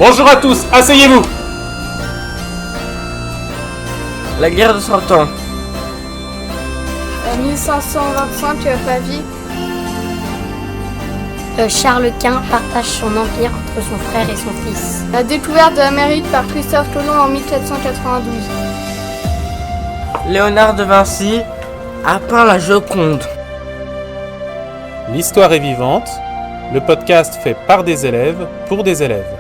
Bonjour à tous, asseyez-vous. La guerre de 100 ans. 1525 Pavie. Charles Quint partage son empire entre son frère et son fils. La découverte de l'Amérique par Christophe Colomb en 1492. Léonard de Vinci a peint la Joconde. L'histoire est vivante, le podcast fait par des élèves pour des élèves.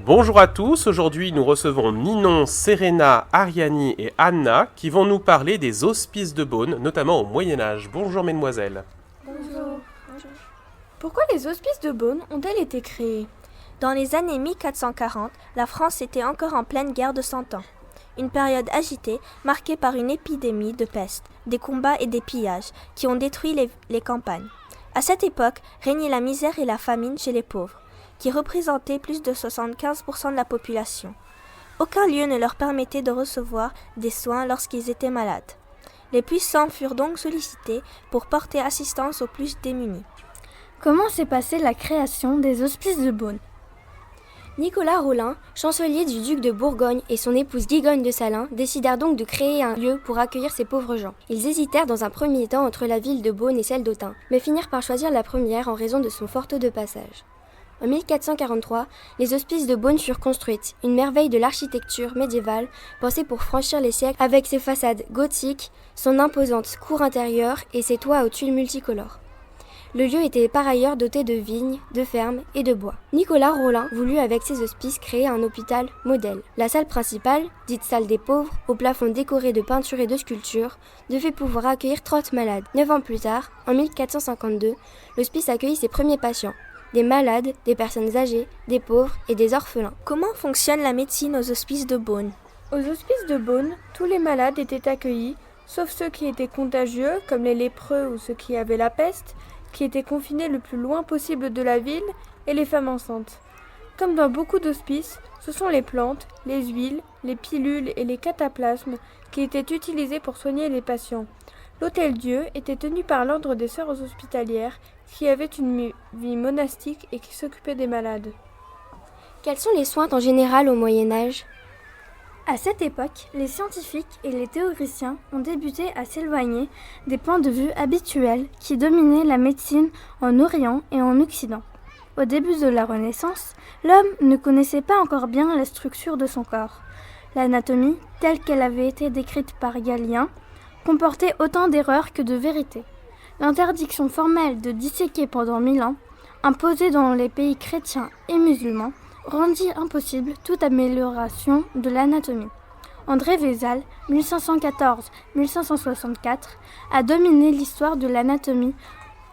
Bonjour à tous, aujourd'hui nous recevons Ninon, Serena, Ariani et Anna qui vont nous parler des hospices de Beaune, notamment au Moyen-Âge. Bonjour mesdemoiselles. Bonjour. Pourquoi les hospices de Beaune ont-elles été créés ? Dans les années 1440, la France était encore en pleine guerre de 100 ans. Une période agitée, marquée par une épidémie de peste, des combats et des pillages qui ont détruit les campagnes. À cette époque, régnait la misère et la famine chez les pauvres, qui représentaient plus de 75% de la population. Aucun lieu ne leur permettait de recevoir des soins lorsqu'ils étaient malades. Les puissants furent donc sollicités pour porter assistance aux plus démunis. Comment s'est passée la création des hospices de Beaune ? Nicolas Rolin, chancelier du duc de Bourgogne et son épouse Guigogne de Salins décidèrent donc de créer un lieu pour accueillir ces pauvres gens. Ils hésitèrent dans un premier temps entre la ville de Beaune et celle d'Autun, mais finirent par choisir la première en raison de son fort taux de passage. En 1443, les hospices de Beaune furent construites, une merveille de l'architecture médiévale, pensée pour franchir les siècles avec ses façades gothiques, son imposante cour intérieure et ses toits aux tuiles multicolores. Le lieu était par ailleurs doté de vignes, de fermes et de bois. Nicolas Rolin voulut avec ses hospices créer un hôpital modèle. La salle principale, dite salle des pauvres, au plafond décoré de peintures et de sculptures, devait pouvoir accueillir 30 malades. 9 ans plus tard, en 1452, l'hospice accueillit ses premiers patients. Des malades, des personnes âgées, des pauvres et des orphelins. Comment fonctionne la médecine aux hospices de Beaune ? Aux hospices de Beaune, tous les malades étaient accueillis, sauf ceux qui étaient contagieux, comme les lépreux ou ceux qui avaient la peste, qui étaient confinés le plus loin possible de la ville, et les femmes enceintes. Comme dans beaucoup d'hospices, ce sont les plantes, les huiles, les pilules et les cataplasmes qui étaient utilisés pour soigner les patients. L'Hôtel-Dieu était tenu par l'ordre des sœurs hospitalières qui avaient une vie monastique et qui s'occupaient des malades. Quels sont les soins en général au Moyen-Âge ? À cette époque, les scientifiques et les théoriciens ont débuté à s'éloigner des points de vue habituels qui dominaient la médecine en Orient et en Occident. Au début de la Renaissance, l'homme ne connaissait pas encore bien la structure de son corps. L'anatomie, telle qu'elle avait été décrite par Galien, comportait autant d'erreurs que de vérités. L'interdiction formelle de disséquer pendant 1000 ans, imposée dans les pays chrétiens et musulmans, rendit impossible toute amélioration de l'anatomie. André Vézal, 1514-1564, a dominé l'histoire de l'anatomie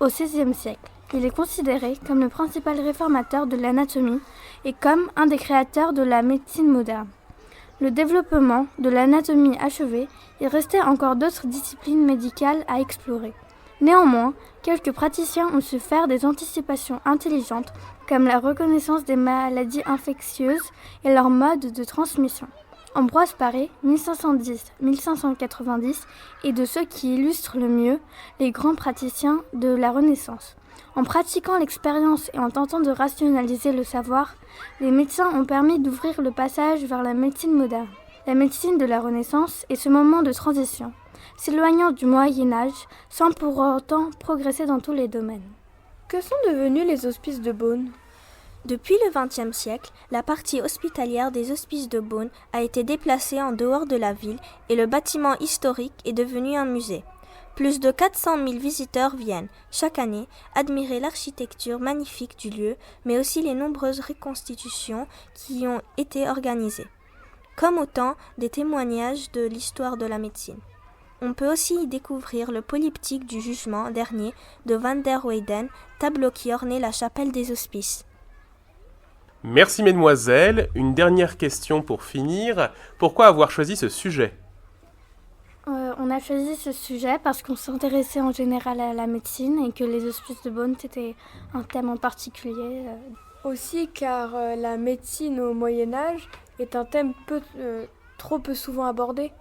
au XVIe siècle. Il est considéré comme le principal réformateur de l'anatomie et comme un des créateurs de la médecine moderne. Le développement de l'anatomie achevé, il restait encore d'autres disciplines médicales à explorer. Néanmoins, quelques praticiens ont su faire des anticipations intelligentes comme la reconnaissance des maladies infectieuses et leur mode de transmission. Ambroise Paré, 1510-1590, est de ceux qui illustrent le mieux les grands praticiens de la Renaissance. En pratiquant l'expérience et en tentant de rationaliser le savoir, les médecins ont permis d'ouvrir le passage vers la médecine moderne. La médecine de la Renaissance est ce moment de transition, s'éloignant du Moyen-Âge sans pour autant progresser dans tous les domaines. Que sont devenus les hospices de Beaune ? Depuis le XXe siècle, la partie hospitalière des hospices de Beaune a été déplacée en dehors de la ville et le bâtiment historique est devenu un musée. Plus de 400 000 visiteurs viennent, chaque année, admirer l'architecture magnifique du lieu, mais aussi les nombreuses reconstitutions qui y ont été organisées, comme autant des témoignages de l'histoire de la médecine. On peut aussi y découvrir le polyptyque du jugement dernier de Van der Weyden, tableau qui ornait la chapelle des hospices. Merci mesdemoiselles. Une dernière question pour finir. Pourquoi avoir choisi ce sujet ? On a choisi ce sujet parce qu'on s'intéressait en général à la médecine et que les hospices de Beaune c'était un thème en particulier. Aussi car la médecine au Moyen-Âge est un thème trop peu souvent abordé.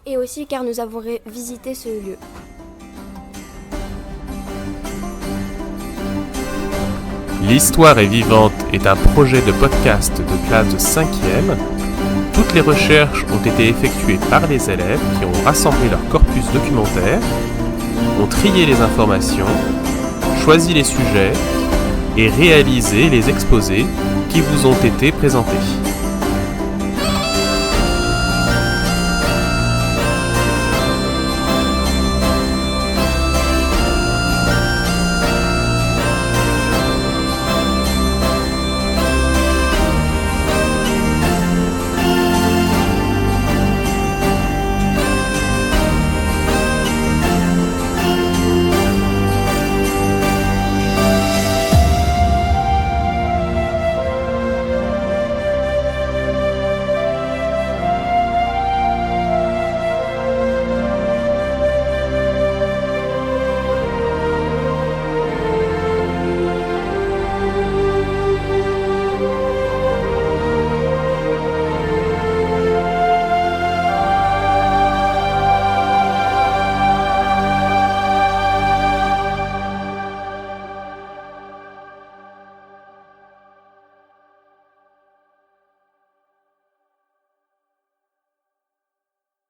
Et aussi car nous avons visité ce lieu. L'Histoire est vivante est un projet de podcast de classe de 5e. Toutes les recherches ont été effectuées par les élèves qui ont rassemblé leur corpus documentaire, ont trié les informations, choisi les sujets et réalisé les exposés qui vous ont été présentés.